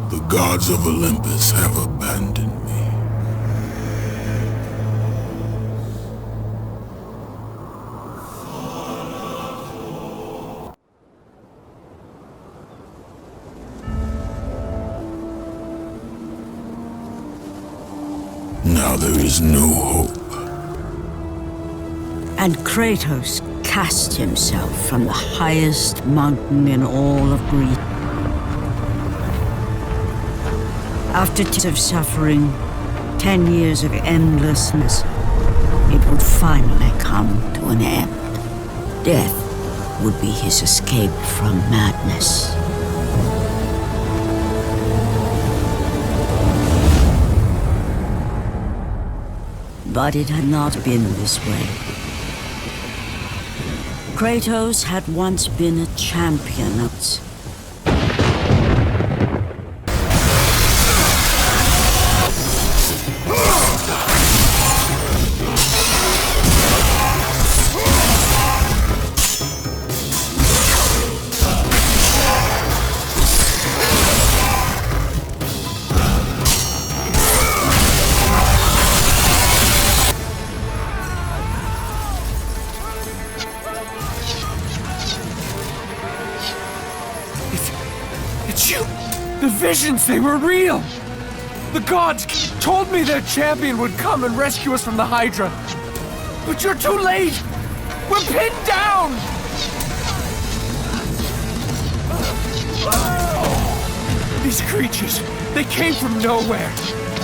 The gods of Olympus have abandoned me. Now there is no hope. And Kratos cast himself from the highest mountain in all of Greece. After years of suffering, 10 years of endlessness, it would finally come to an end. Death would be his escape from madness. But it had not been this way. Kratos had once been a champion of It's you! The visions, they were real! The gods told me their champion would come and rescue us from the Hydra. But you're too late! We're pinned down! These creatures, they came from nowhere.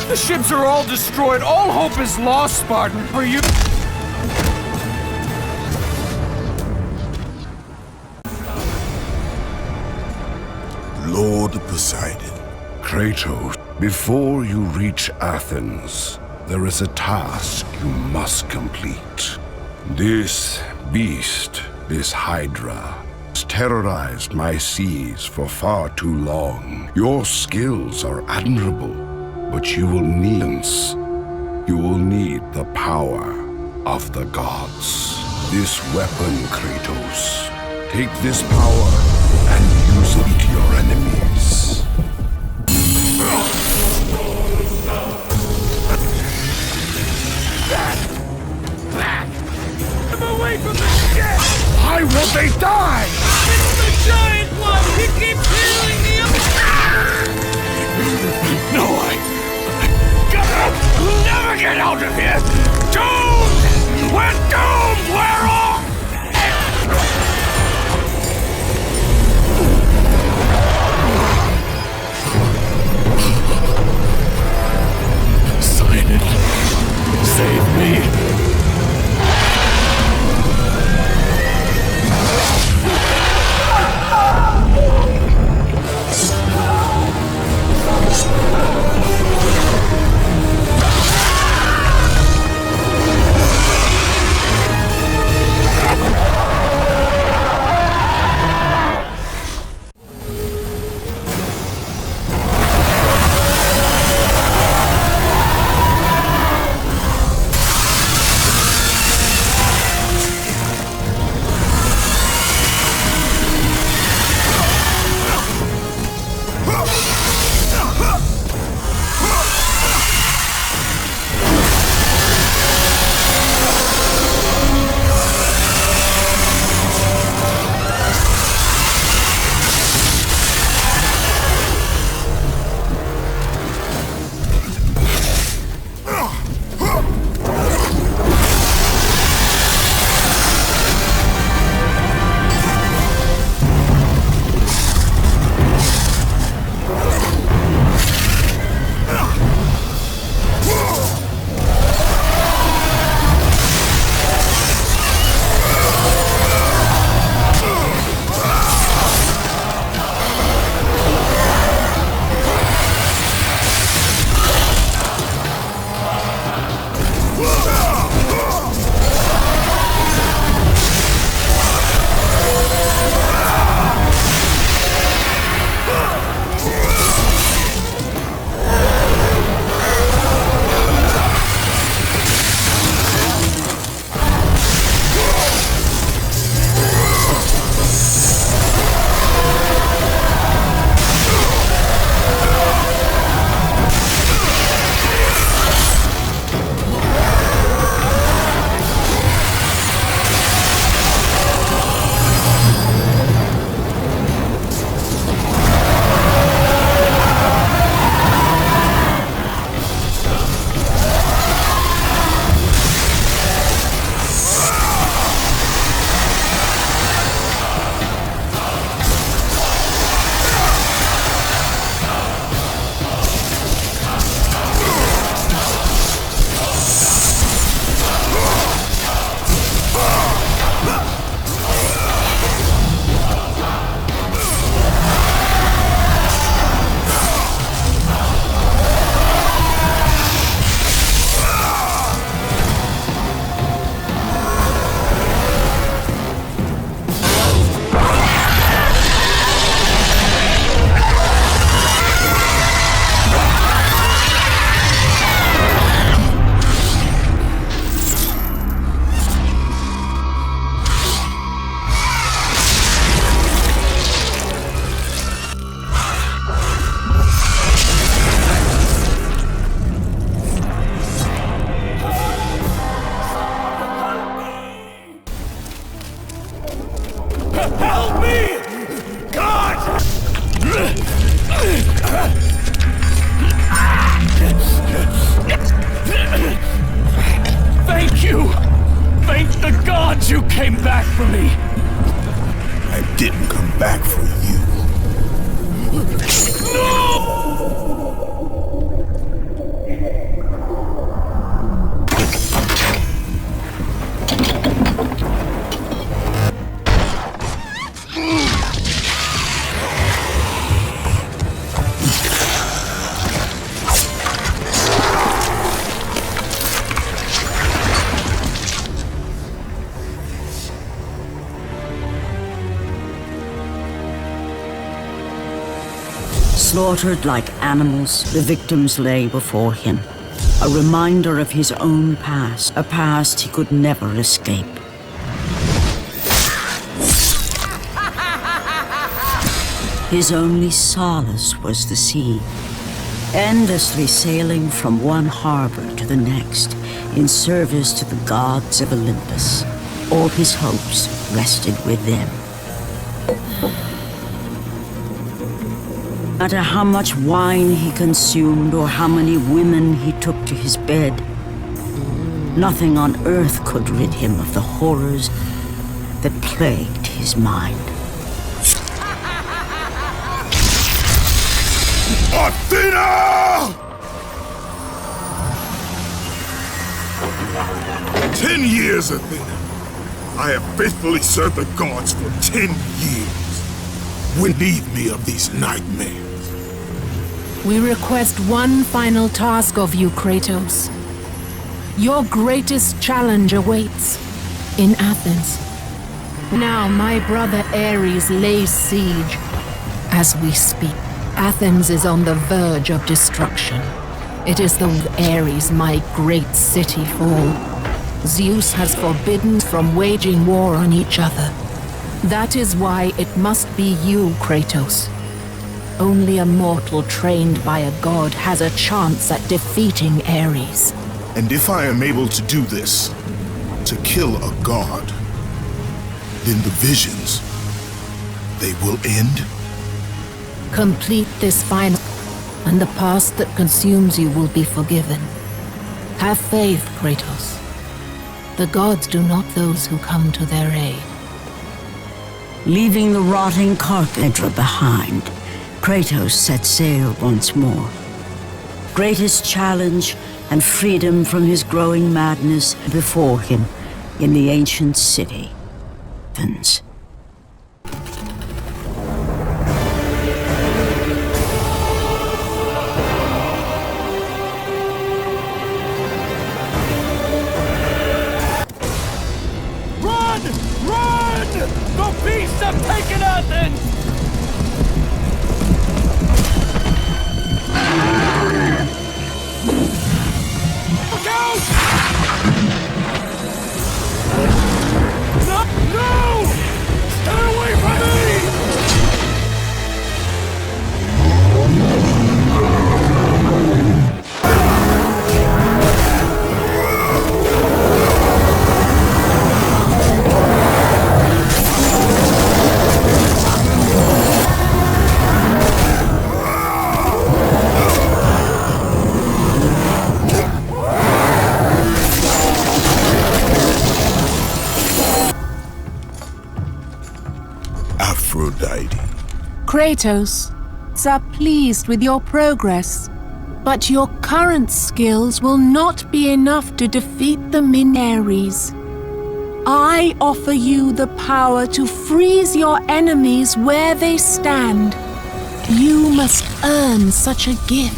The ships are all destroyed. All hope is lost, Spartan. For you... Lord Poseidon. Kratos, before you reach Athens, there is a task you must complete. This beast, this Hydra, has terrorized my seas for far too long. Your skills are admirable, but you will need the power of the gods. This weapon, Kratos. Take this power and use it to your enemies. I'm away from the ship! Why won't they die? It's the giant one! He keeps healing me up! No, We'll never get out of here! Doomed! We're doomed! We're off! Thank you! Thank the gods you came back for me! I didn't come back for you. Slaughtered like animals, the victims lay before him. A reminder of his own past, a past he could never escape. His only solace was the sea, endlessly sailing from one harbor to the next in service to the gods of Olympus. All his hopes rested with them. No matter how much wine he consumed or how many women he took to his bed, nothing on earth could rid him of the horrors that plagued his mind. Athena! 10 years, Athena. I have faithfully served the gods for 10 years. Relieve me of these nightmares. We request one final task of you, Kratos. Your greatest challenge awaits in Athens. Now my brother Ares lays siege. As we speak, Athens is on the verge of destruction. It is the Ares my great city fall. Zeus has forbidden from waging war on each other. That is why it must be you, Kratos. Only a mortal trained by a god has a chance at defeating Ares. And if I am able to do this, to kill a god, then the visions, they will end? Complete this final, and the past that consumes you will be forgiven. Have faith, Kratos. The gods do not those who come to their aid. Leaving the rotting Carthage behind, Kratos set sail once more. Greatest challenge and freedom from his growing madness before him in the ancient city, Athens. Run! Run! The beasts have taken Athens! Look out! No! No! Stay away from me! Aphrodite. Kratos, are pleased with your progress, but your current skills will not be enough to defeat the Ares. I offer you the power to freeze your enemies where they stand. You must earn such a gift.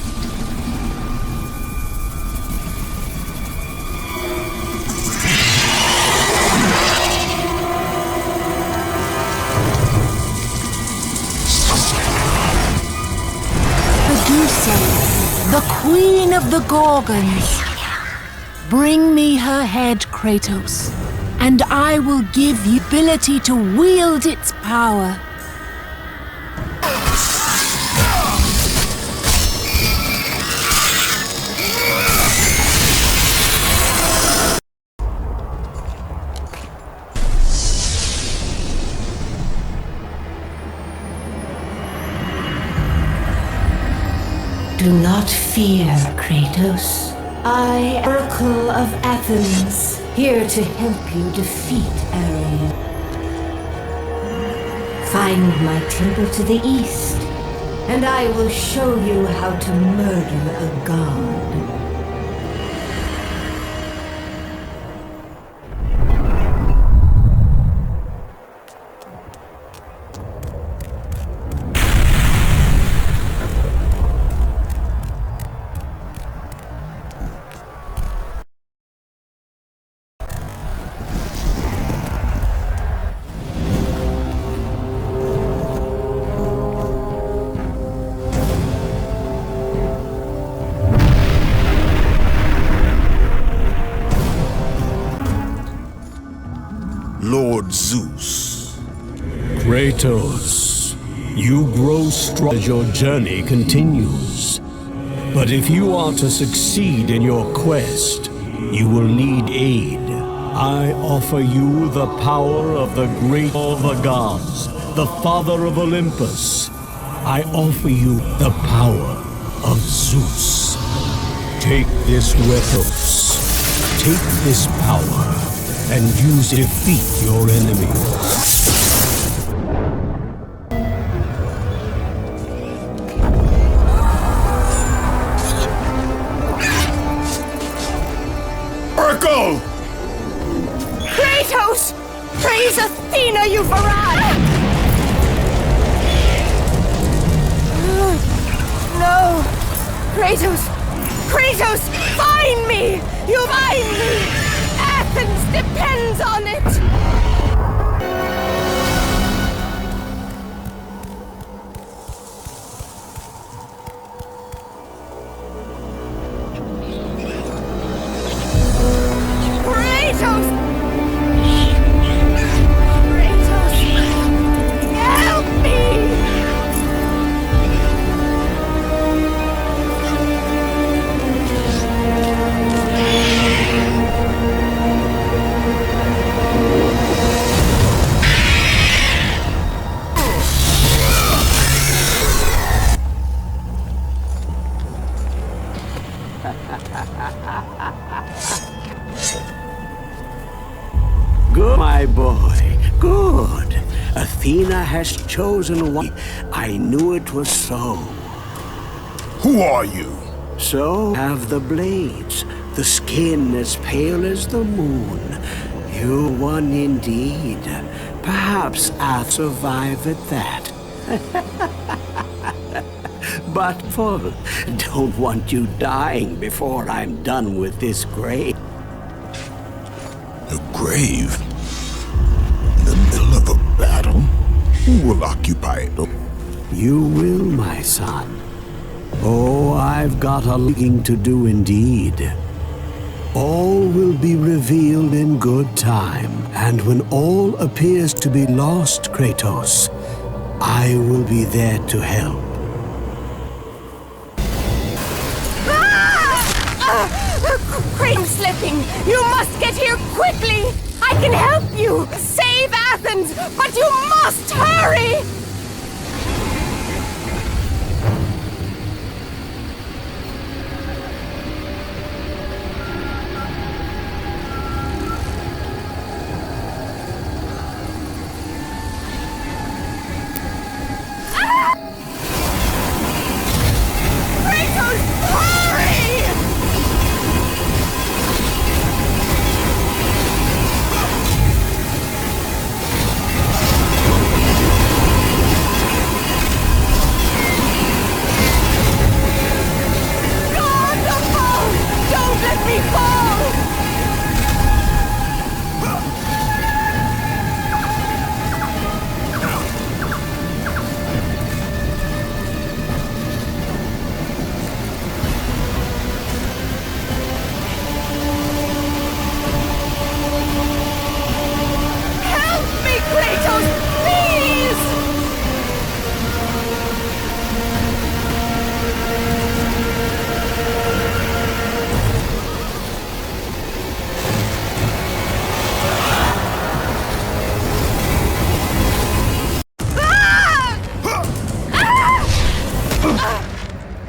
The Queen of the Gorgons. Bring me her head, Kratos, and I will give you ability to wield its power. Do not fear, Kratos. I, Oracle of Athens, here to help you defeat Ares. Find my temple to the east, and I will show you how to murder a god. Lord Zeus. Kratos, you grow strong as your journey continues. But if you are to succeed in your quest, you will need aid. I offer you the power of the great of the gods, the father of Olympus. I offer you the power of Zeus. Take this Kratos. Take this power and use it to defeat your enemies. Oracle! Kratos! Praise Athena, you Varad! No! Kratos! Kratos! Find me! You find me! Athens depends on it! Kratos! Kratos! Help me! Good, my boy. Good. Athena has chosen one. I knew it was so. Who are you? So have the blades. The skin as pale as the moon. You won indeed. Perhaps I'll survive at that. But don't want you dying before I'm done with this grave. A grave? In the middle of a battle? Who will occupy it? You will, my son. Oh, I've got a looking to do indeed. All will be revealed in good time, and when all appears to be lost, Kratos, I will be there to help. Kratos slipping! You must get here quickly! I can help you! Save Athens! But you must hurry! Kratos, hurry!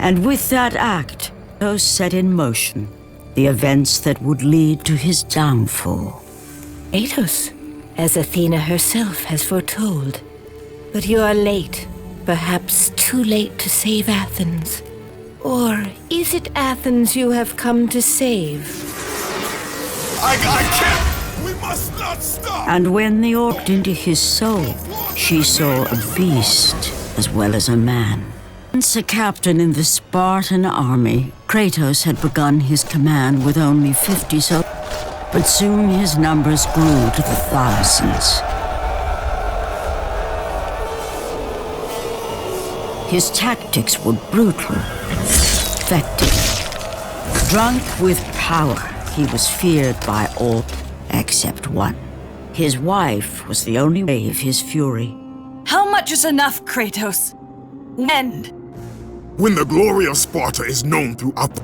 And with that act, Kratos set in motion the events that would lead to his downfall. Kratos, as Athena herself has foretold. But you are late, perhaps too late to save Athens. Or is it Athens you have come to save? I can't! We must not stop! And when they walked into his soul, she saw a beast as well as a man. Once a captain in the Spartan army, Kratos had begun his command with only 50 soldiers, but soon his numbers grew to the thousands. His tactics were brutal, effective. Drunk with power, he was feared by all except one. His wife was the only ray of his fury. How much is enough, Kratos? When? When the glory of Sparta is known throughout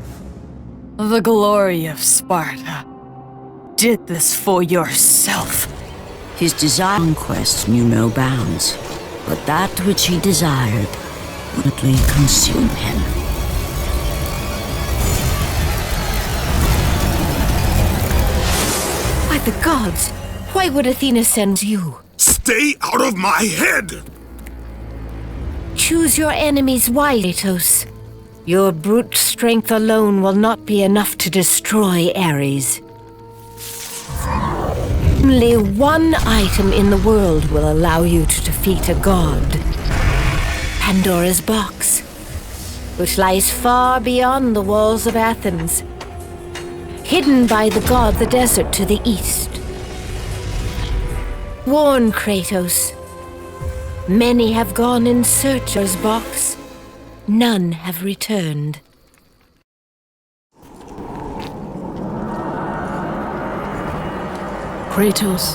The glory of Sparta. Did this for yourself. His desire for conquest knew no bounds, but that which he desired would utterly consume him. By the gods, why would Athena send you? Stay out of my head! Choose your enemies wisely, Kratos. Your brute strength alone will not be enough to destroy Ares. Only one item in the world will allow you to defeat a god. Pandora's box, which lies far beyond the walls of Athens, hidden by the god the desert to the east. Warn Kratos. Many have gone in search of his box. None have returned. Kratos,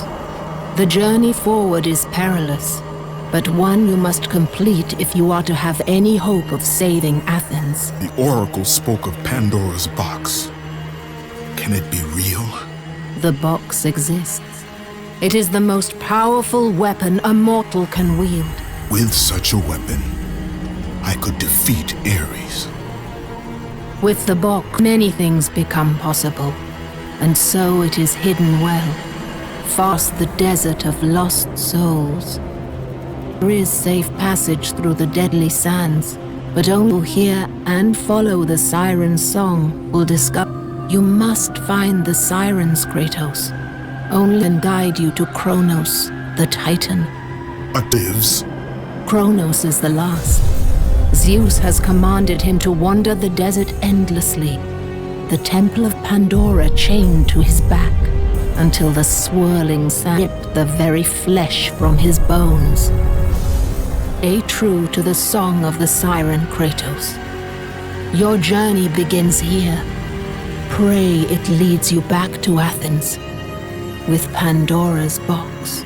the journey forward is perilous, but one you must complete if you are to have any hope of saving Athens. The Oracle spoke of Pandora's box. Can it be real? The box exists. It is the most powerful weapon a mortal can wield. With such a weapon, I could defeat Ares. With the box, many things become possible, and so it is hidden well, past the desert of lost souls. There is safe passage through the deadly sands, but only who hear and follow the siren's song will discover. You must find the sirens, Kratos. Only can guide you to Kronos, the Titan. What lives? Kronos is the last. Zeus has commanded him to wander the desert endlessly, the temple of Pandora chained to his back, until the swirling sand ripped the very flesh from his bones. Stay true to the song of the siren, Kratos. Your journey begins here. Pray it leads you back to Athens, with Pandora's box.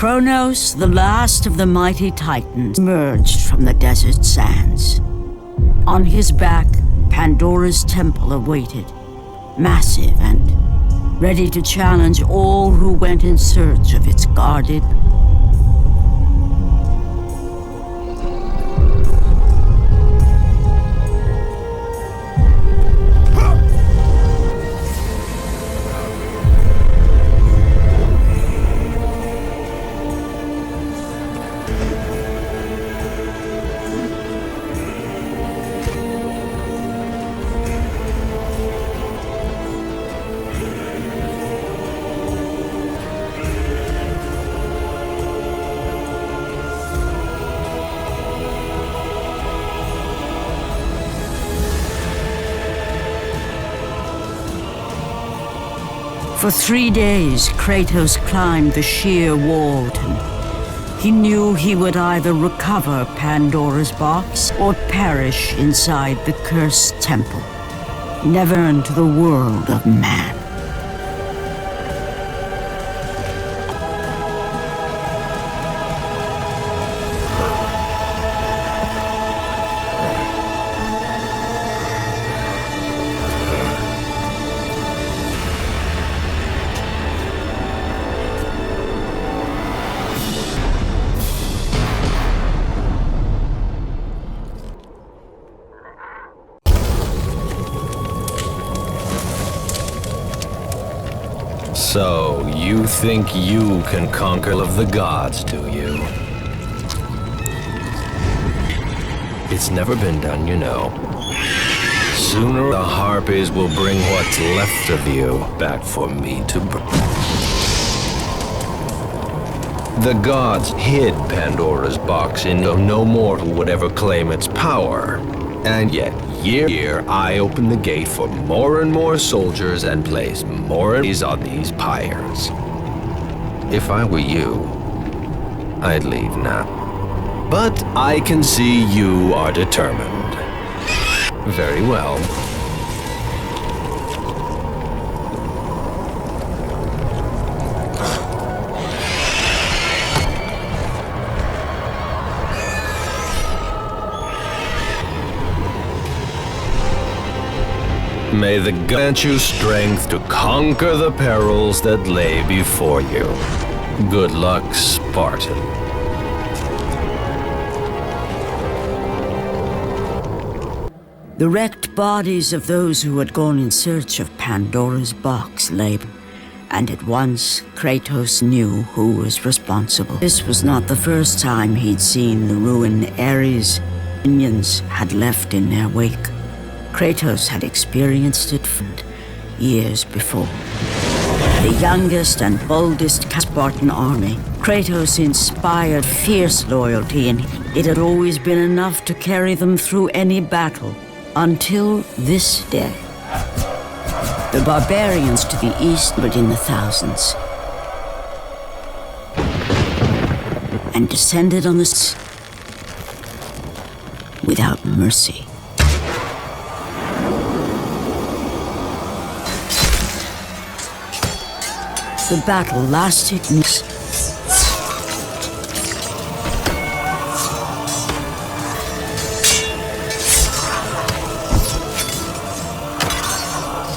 Kronos, the last of the mighty titans, emerged from the desert sands. On his back, Pandora's temple awaited, massive and ready to challenge all who went in search of its guarded. For 3 days, Kratos climbed the sheer wall. He knew he would either recover Pandora's box or perish inside the cursed temple, never into the world of man. So, you think you can conquer of the gods, do you? It's never been done, you know. Sooner the Harpies will bring what's left of you back for me to The gods hid Pandora's box in no mortal would ever claim its power. And yet, year I open the gate for more and more soldiers and place more enemies on these pyres. If I were you, I'd leave now. But I can see you are determined. Very well. May the gods grant you strength to conquer the perils that lay before you. Good luck, Spartan. The wrecked bodies of those who had gone in search of Pandora's box lay, and at once Kratos knew who was responsible. This was not the first time he'd seen the ruin Ares' minions had left in their wake. Kratos had experienced it years before. The youngest and boldest Spartan army, Kratos inspired fierce loyalty, and it had always been enough to carry them through any battle, until this day. The barbarians to the east were in the thousands, and descended on the without mercy. The battle lasted.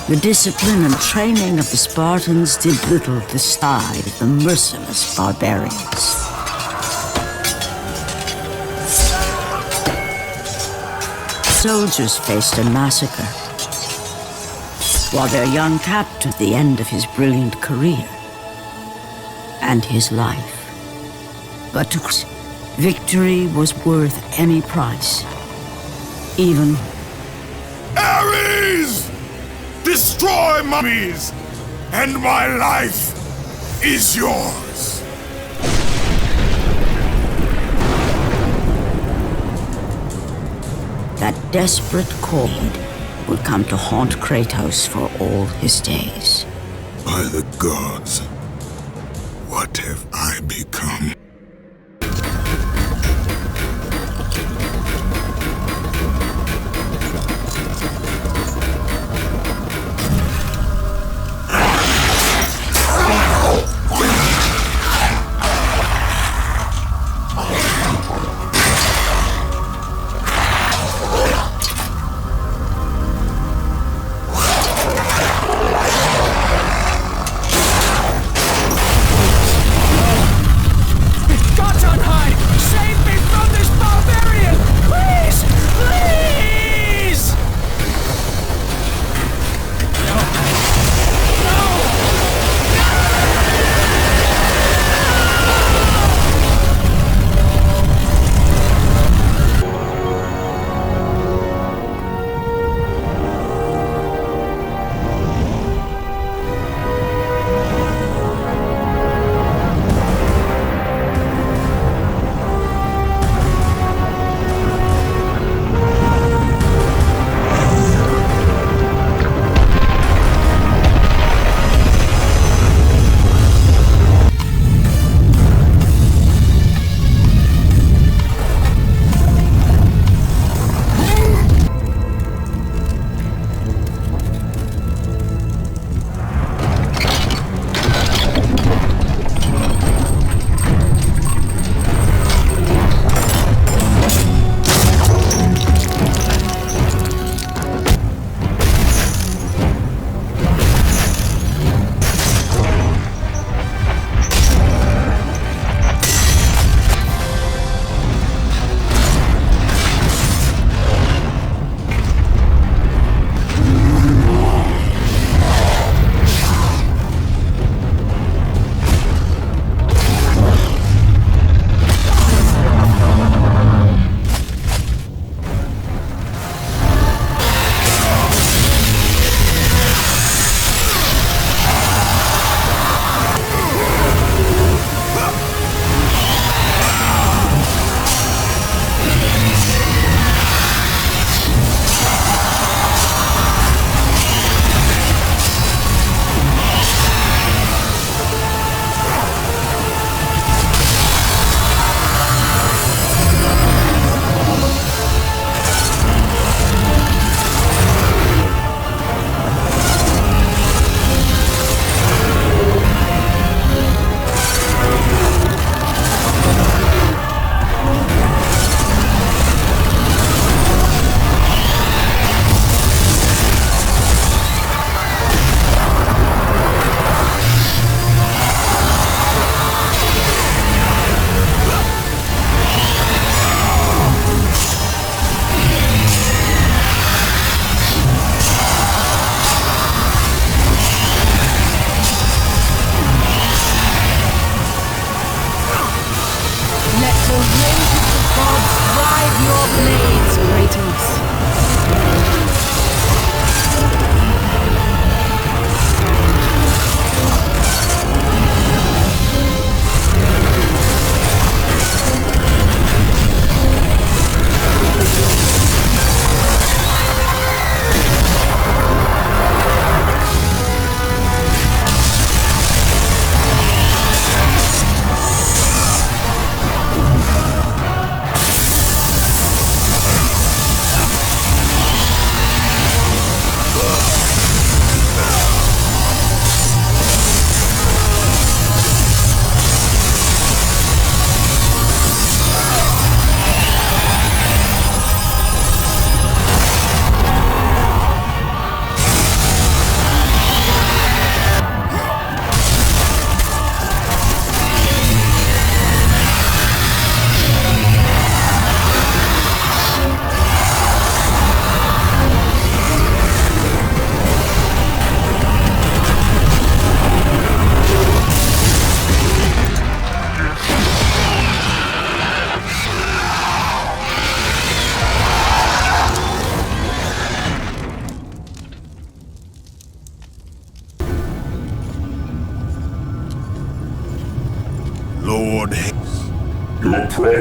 The discipline and training of the Spartans did little to stave the merciless barbarians. Soldiers faced a massacre, while their young captain at the end of his brilliant career and his life. But to victory was worth any price, even Ares! Destroy my enemies, and my life is yours. that desperate call would come to haunt Kratos for all his days. By the gods, what have I become?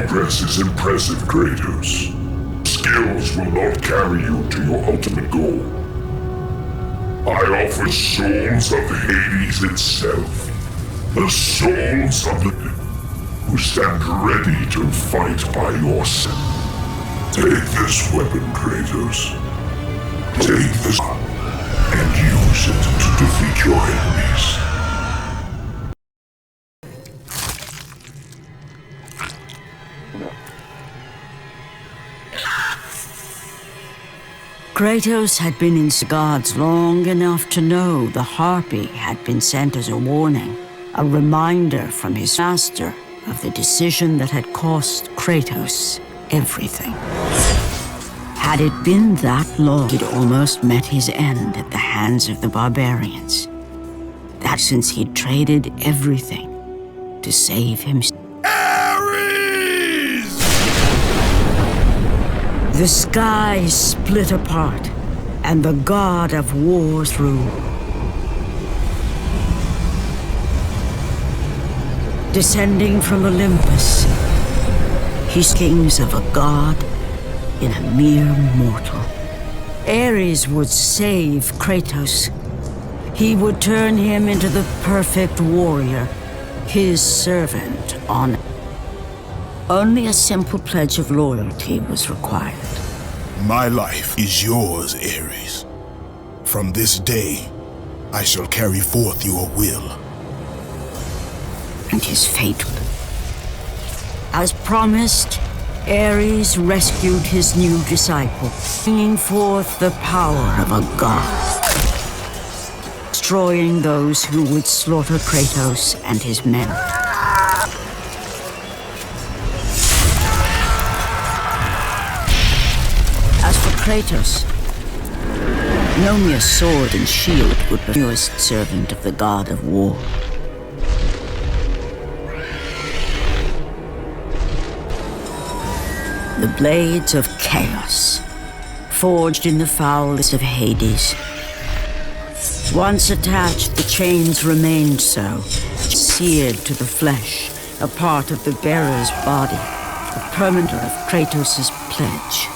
progress is impressive, Kratos. Skills will not carry you to your ultimate goal. I offer souls of Hades itself. The souls of the who stand ready to fight by your side. Take this weapon, Kratos. Take this and use it to defeat your enemies. Kratos had been in Asgard long enough to know the Harpy had been sent as a warning, a reminder from his master of the decision that had cost Kratos everything. Had it been that long, he'd almost met his end at the hands of the barbarians. That since he'd traded everything to save himself. The sky split apart, and the god of war threw. Descending from Olympus, he's kings of a god in a mere mortal. Ares would save Kratos. He would turn him into the perfect warrior, his servant on. Only a simple pledge of loyalty was required. My life is yours, Ares. From this day, I shall carry forth your will. And his fate. As promised, Ares rescued his new disciple, bringing forth the power of a god, destroying those who would slaughter Kratos and his men. As for Kratos, no mere sword and shield would be the newest servant of the god of war. The blades of chaos, forged in the foulness of Hades. Once attached, the chains remained so, seared to the flesh, a part of the bearer's body, the permanent of Kratos' pledge.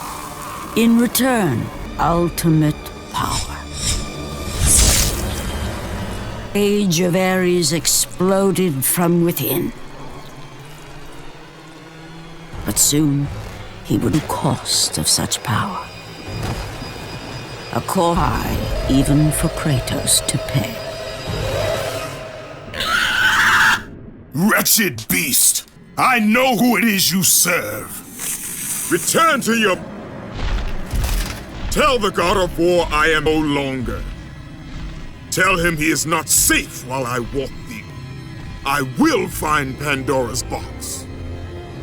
In return, ultimate power. The age of Ares exploded from within. But soon, he would be cost of such power. A cost high even for Kratos to pay. Wretched beast! I know who it is you serve! Return to your... Tell the god of war I am no longer. Tell him he is not safe while I walk thee. I will find Pandora's box.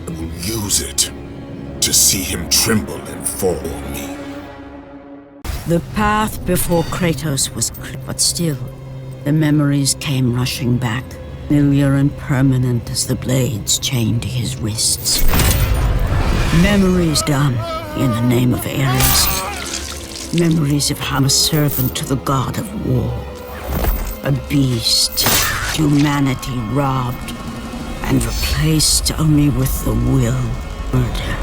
I will use it to see him tremble and fall on me. The path before Kratos was clear, but still, the memories came rushing back, familiar and permanent as the blades chained to his wrists. Memories done in the name of Ares. Memories of how a servant to the god of war. A beast, humanity robbed and replaced only with the will. Murder.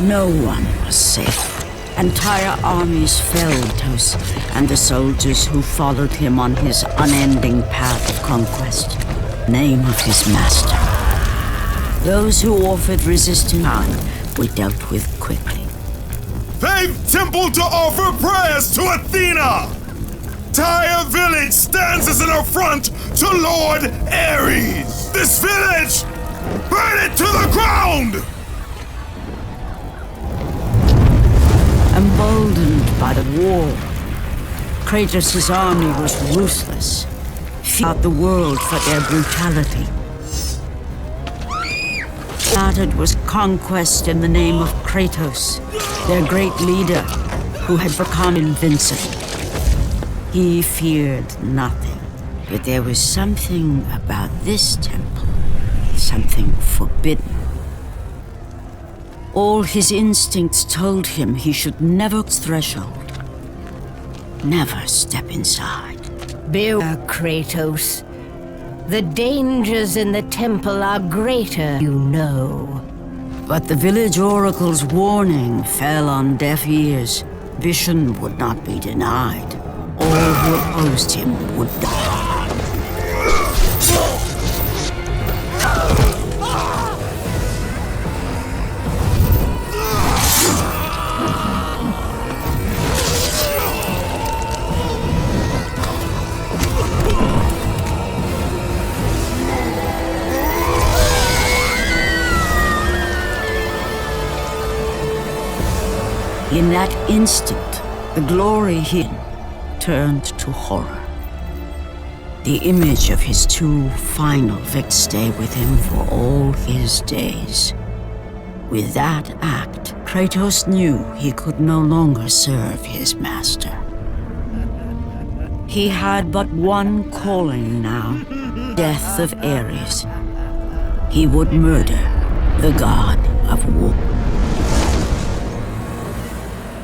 No one was safe. Entire armies fell to, and the soldiers who followed him on his unending path of conquest. Name of his master. Those who offered resistance we dealt with quickly. They've templed to offer prayers to Athena! Tyre village stands as an affront to Lord Ares! This village! Burn it to the ground! Emboldened by the war, Kratos' army was ruthless, fought the world for their brutality. Started was conquest in the name of Kratos, their great leader, who had become invincible. He feared nothing, but there was something about this temple, something forbidden. All his instincts told him he should never cross the threshold, never step inside. Beware, Kratos. The dangers in the temple are greater, you know. But the village oracle's warning fell on deaf ears. Vision would not be denied. All who opposed him would die. In that instant, the glory hidden turned to horror. The image of his two final victims stay with him for all his days. With that act, Kratos knew he could no longer serve his master. He had but one calling now, death of Ares. He would murder the god of war.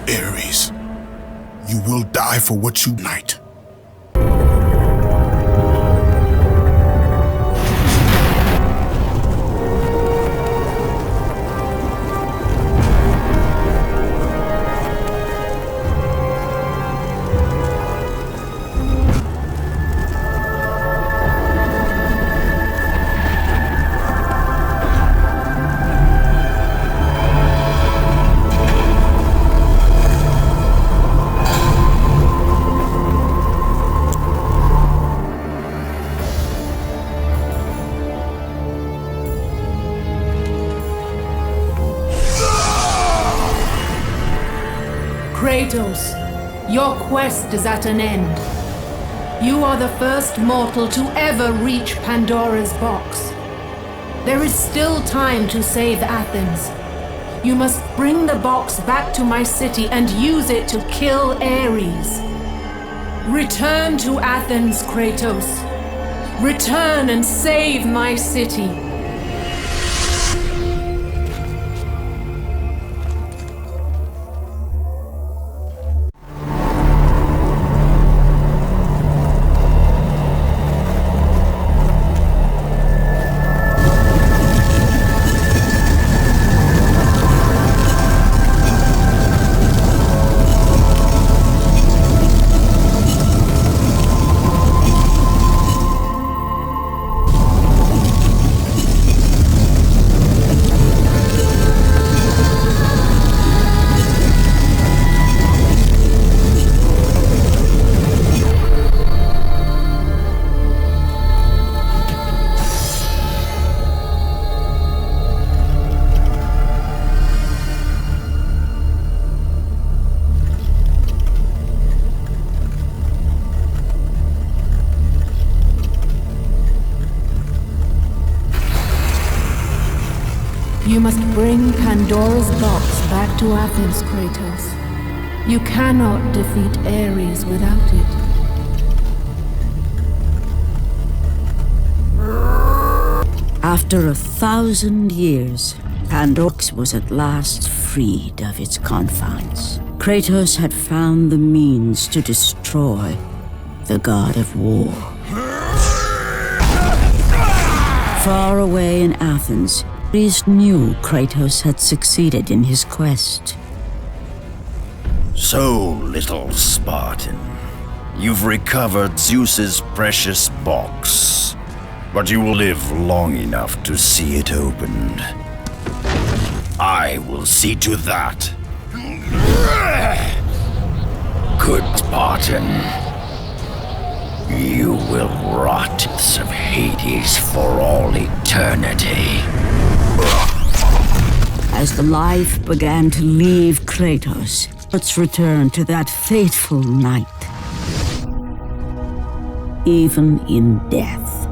Ares, you will die for what you ignite. Kratos, your quest is at an end. You are the first mortal to ever reach Pandora's box. There is still time to save Athens. You must bring the box back to my city and use it to kill Ares. Return to Athens, Kratos. Return and save my city. You must bring Pandora's box back to Athens, Kratos. You cannot defeat Ares without it. After 1,000 years, Pandora's was at last freed of its confines. Kratos had found the means to destroy the god of war. Far away in Athens, Ares knew Kratos had succeeded in his quest. So, little Spartan, you've recovered Zeus's precious box, but you will live long enough to see it opened. I will see to that. Good Spartan. You will rot of Hades for all eternity. As the life began to leave Kratos, let's return to that fateful night. Even in death,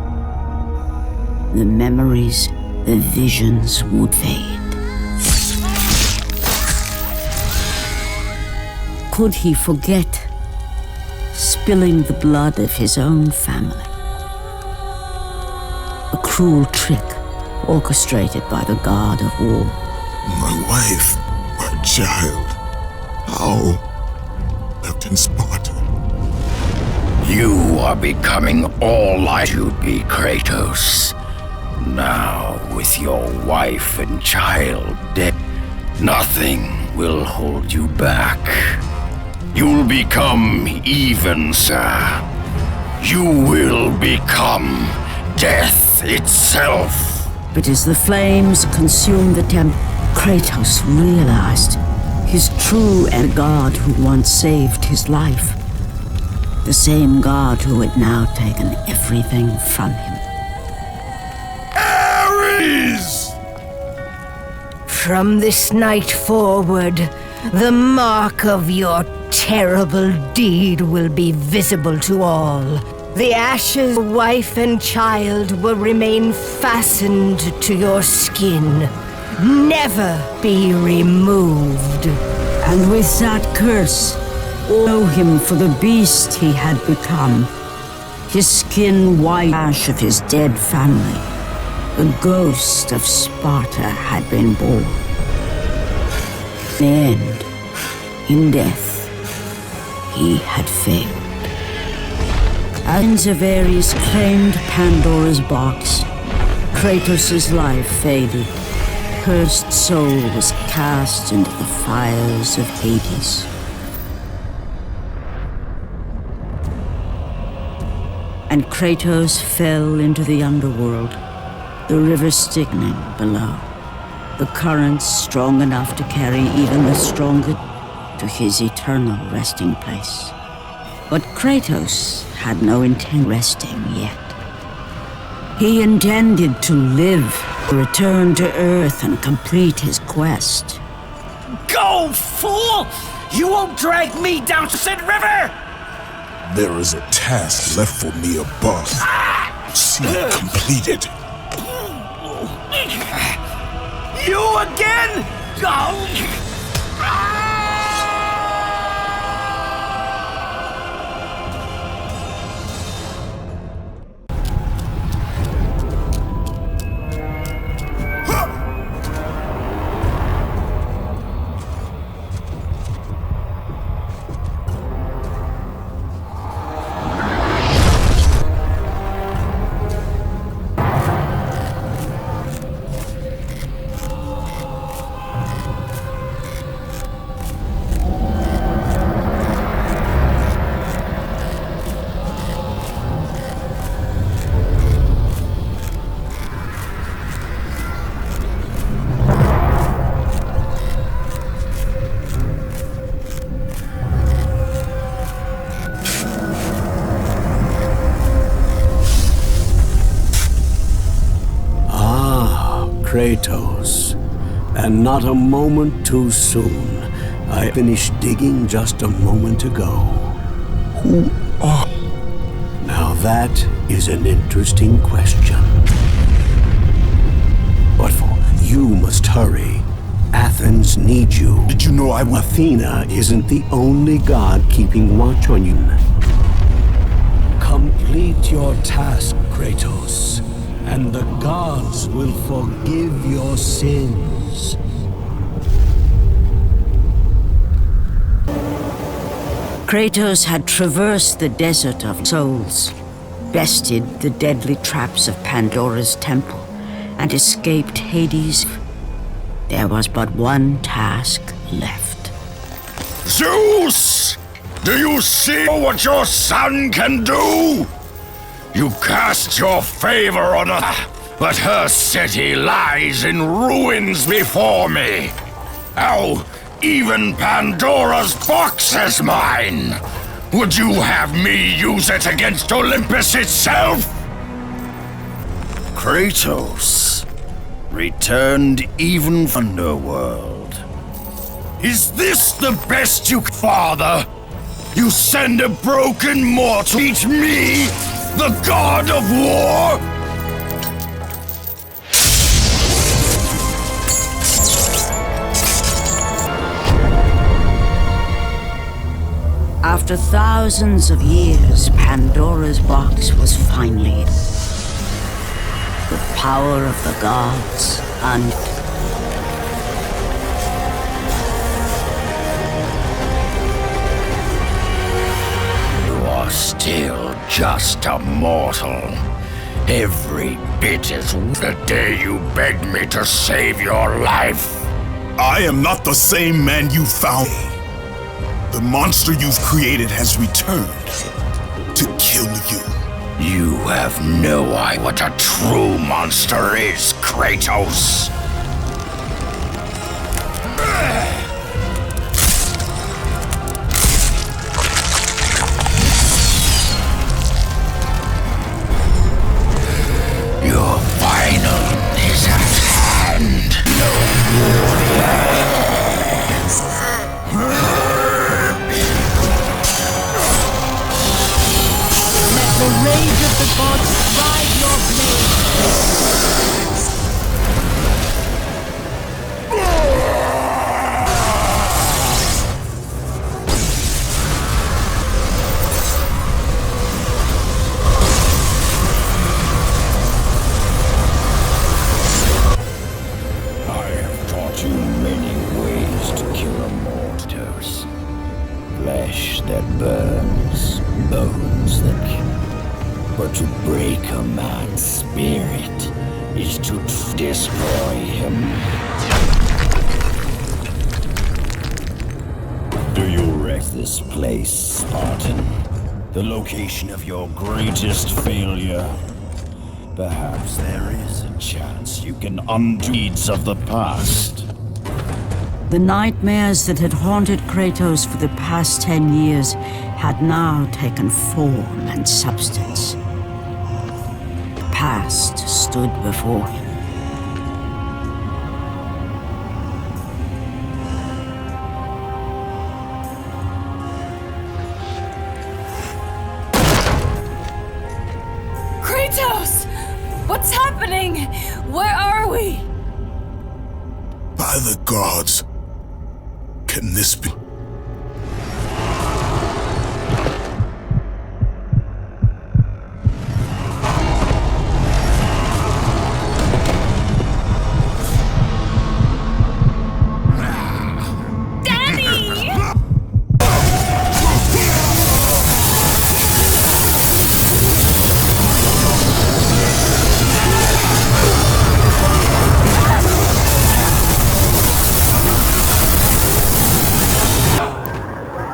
the memories, the visions would fade. Could he forget spilling the blood of his own family? A cruel trick orchestrated by the god of war. My wife, my child, how left in Sparta? You are becoming all I should be, Kratos. Now, with your wife and child dead, nothing will hold you back. You'll become even, sir. You will become death itself. But as the flames consumed the temple, Kratos realized his true God who once saved his life. The same God who had now taken everything from him. Ares! From this night forward, the mark of your terrible deed will be visible to all. The ashes of wife and child will remain fastened to your skin, never be removed. And with that curse, know him for the beast he had become. His skin white ash of his dead family. The ghost of Sparta had been born. In the end, in death, he had failed. As of Ares claimed Pandora's box, Kratos' life faded. Cursed soul was cast into the fires of Hades. And Kratos fell into the underworld, the river thickening below, the currents strong enough to carry even the stronger to his eternal resting place. But Kratos had no intent resting yet. He intended to live, return to Earth and complete his quest. Go, fool! You won't drag me down said river! There is a task left for me above. See it completed. You again? Go! Kratos, and not a moment too soon. I finished digging just a moment ago. Who are... Now that is an interesting question. But you must hurry. Athens needs you. Did you know I was... Athena isn't the only god keeping watch on you. Complete your task, Kratos, and the gods will forgive your sins. Kratos had traversed the desert of souls, bested the deadly traps of Pandora's temple, and escaped Hades. There was but one task left. Zeus! Do you see what your son can do? You cast your favor on her, but her city lies in ruins before me. Now, even Pandora's box is mine. Would you have me use it against Olympus itself? Kratos returned even from Underworld. Is this the best you can, Father? You send a broken mortal to meet me, the god of war? After thousands of years, Pandora's box was finally... The power of the gods and... You are still just a mortal. Every bit as the day you begged me to save your life. I am not the same man you found. The monster you've created has returned to kill you. You have no idea what a true monster is, Kratos. Your final is at hand, no warrior. Let the rage of the gods drive your blade. I have taught you many ways to kill a mortals. Flesh that burns, bones that kill. But to break a man's spirit is to destroy him. Do you wreck this place, Spartan? The location of your greatest failure? Perhaps there is a chance you can undo deeds of the past. The nightmares that had haunted Kratos for the past 10 years had now taken form and substance. The past stood before him. Kratos! What's happening? Where are we? By the gods, can this be?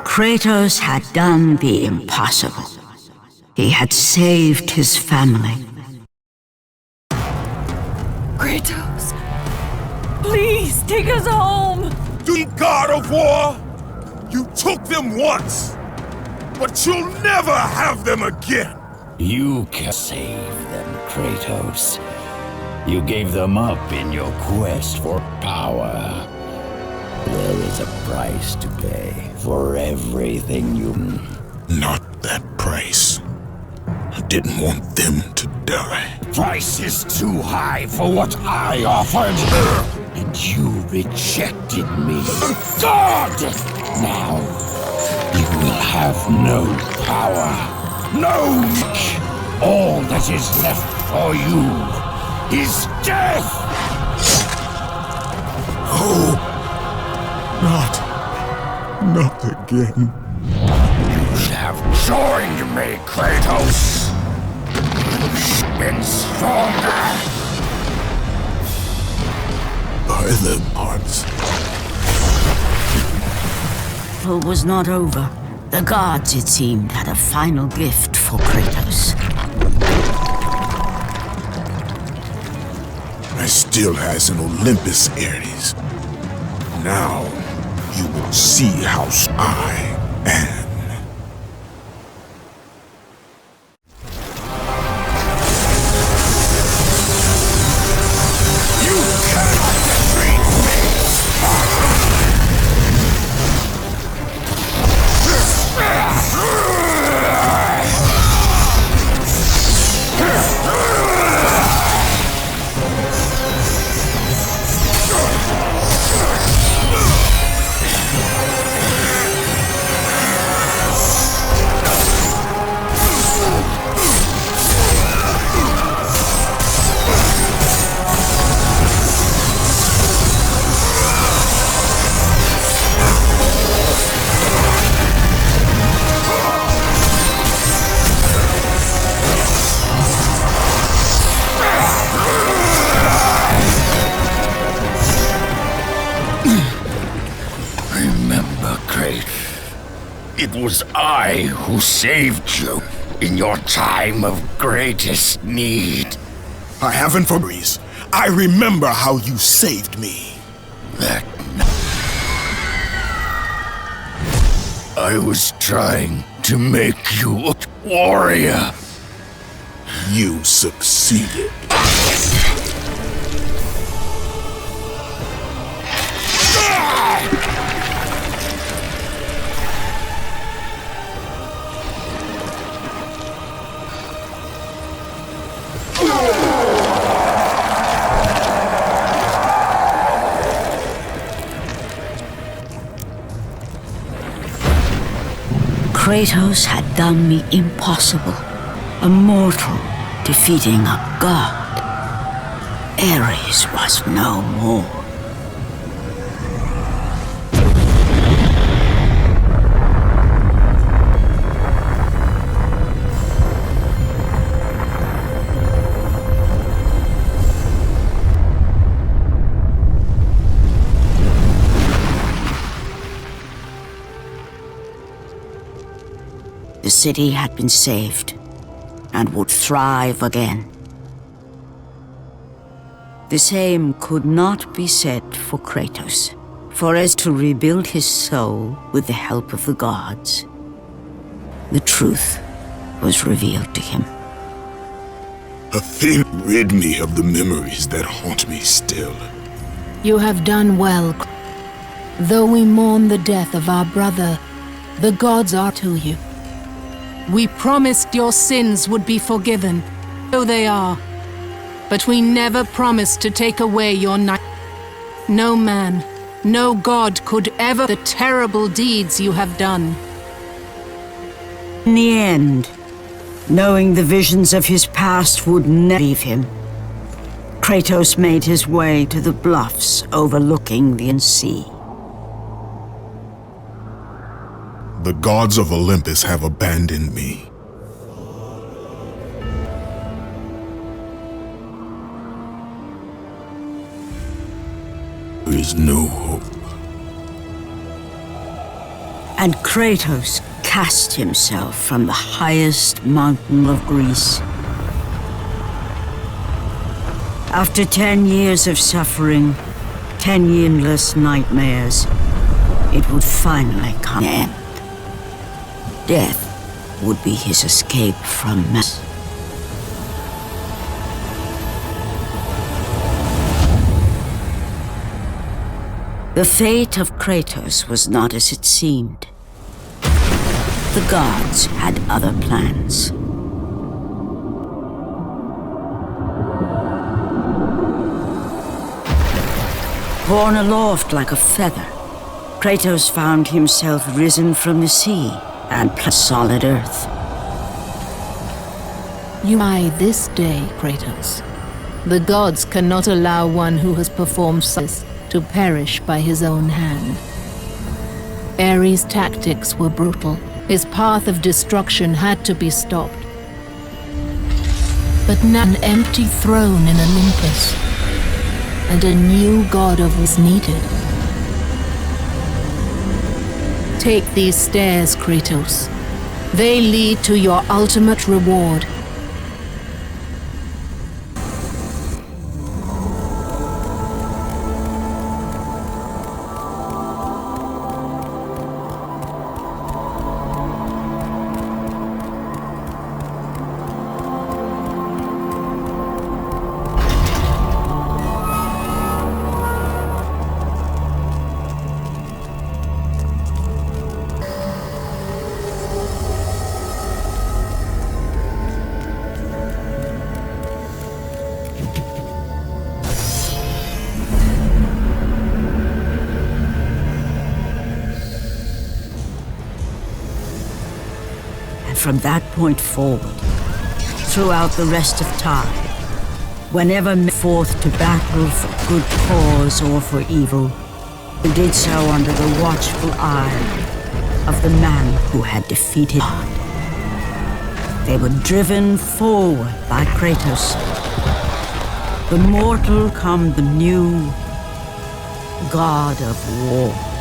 Kratos had done the impossible. He had saved his family. Kratos, please take us home. You god of war! You took them once, but you'll never have them again! You can save them, Kratos. You gave them up in your quest for power. There is a price to pay for everything you... Not that price. I didn't want them to die. Price is too high for what I offered. And you rejected me. God! Now, you will have no power. No! All that is left for you is death! Oh! Not again. You have joined me, Kratos. You've been stronger. By the gods. It was not over. The gods, it seemed, had a final gift for Kratos. I still has an Olympus, Ares. Now, you will see how I am. You cannot defeat me, It was I who saved you in your time of greatest need. I haven't memories. I remember how you saved me. That I was trying to make you a warrior. You succeeded. Kratos had done the impossible. A mortal defeating a god. Ares was no more. The city had been saved and would thrive again. The same could not be said for Kratos, for as to rebuild his soul with the help of the gods, the truth was revealed to him. A thing rid me of the memories that haunt me still. You have done well. Though we mourn the death of our brother, the gods are to you. We promised your sins would be forgiven, so they are. But we never promised to take away your night. No man, no god could ever the terrible deeds you have done. In the end, knowing the visions of his past would never leave him, Kratos made his way to the bluffs overlooking the sea. The gods of Olympus have abandoned me. There is no hope. And Kratos cast himself from the highest mountain of Greece. After 10 years of suffering, 10 endless nightmares, it would finally come to an end. Death would be his escape from mess. The fate of Kratos was not as it seemed. The gods had other plans. Borne aloft like a feather, Kratos found himself risen from the sea and solid earth. You die this day, Kratos. The gods cannot allow one who has performed service to perish by his own hand. Ares' tactics were brutal. His path of destruction had to be stopped. But now an empty throne in Olympus, and a new god was needed. Take these stairs, Kratos. They lead to your ultimate reward. From that point forward, throughout the rest of time, whenever men forth to battle for good cause or for evil, they did so under the watchful eye of the man who had defeated God. They were driven forward by Kratos. The mortal come the new god of war.